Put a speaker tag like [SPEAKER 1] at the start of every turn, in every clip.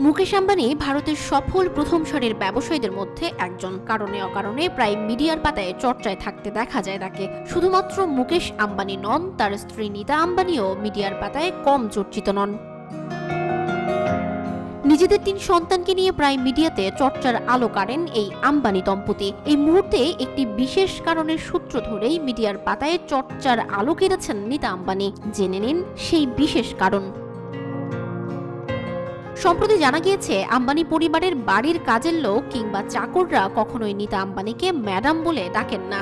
[SPEAKER 1] মুকেশ আম্বানি ভারতের সফল প্রথম সারির ব্যবসায়ীদের মধ্যে একজন। কারণে অকারণে প্রায় মিডিয়ার পাতায় চর্চায় থাকতে দেখা যায় তাকে। শুধুমাত্র মুকেশ আম্বানি নন, তার স্ত্রী নীতা আম্বানিও মিডিয়ার পাতায় কম চর্চিত নন। নিজেদের ৩ সন্তানকে নিয়ে প্রায় মিডিয়াতে চর্চার আলো কাড়েন এই আম্বানি দম্পতি। এই মুহূর্তে একটি বিশেষ কারণের সূত্র ধরেই মিডিয়ার পাতায় চর্চার আলো কেড়েছেন নীতা আম্বানি। জেনে নিন সেই বিশেষ কারণ। সম্প্রতি জানা গিয়েছে, আম্বানি পরিবারের বাড়ির কাজের লোক কিংবা চাকররা কখনোই নীতা আম্বানিকে ম্যাডাম বলে ডাকেন না।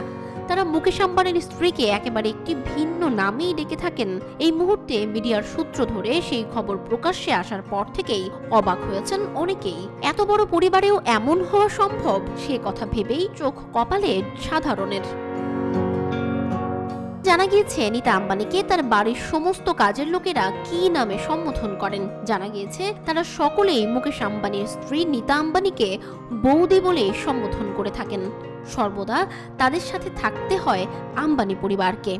[SPEAKER 1] তারা মুকেশ আম্বানির স্ত্রীকে একেবারে একটি ভিন্ন নামেই ডেকে থাকেন। এই মুহূর্তে মিডিয়ার সূত্র ধরে সেই খবর প্রকাশ্যে আসার পর থেকেই অবাক হয়েছেন অনেকেই। এত বড় পরিবারেও এমন হওয়া সম্ভব, সে কথা ভেবেই চোখ কপালে সাধারণের। জানা গিয়েছে, নীতা আম্বানিকে তার বাড়ির সমস্ত কাজের লোকেরা কি নামে সম্বোধন করেন। জানা গিয়েছে, তারা সকলেই মুকেশ আম্বানির স্ত্রী নীতা আম্বানিকে বৌদি বলে সম্বোধন করে থাকেন। সর্বদা তাদের সাথে থাকতে হয় আম্বানি পরিবারকে।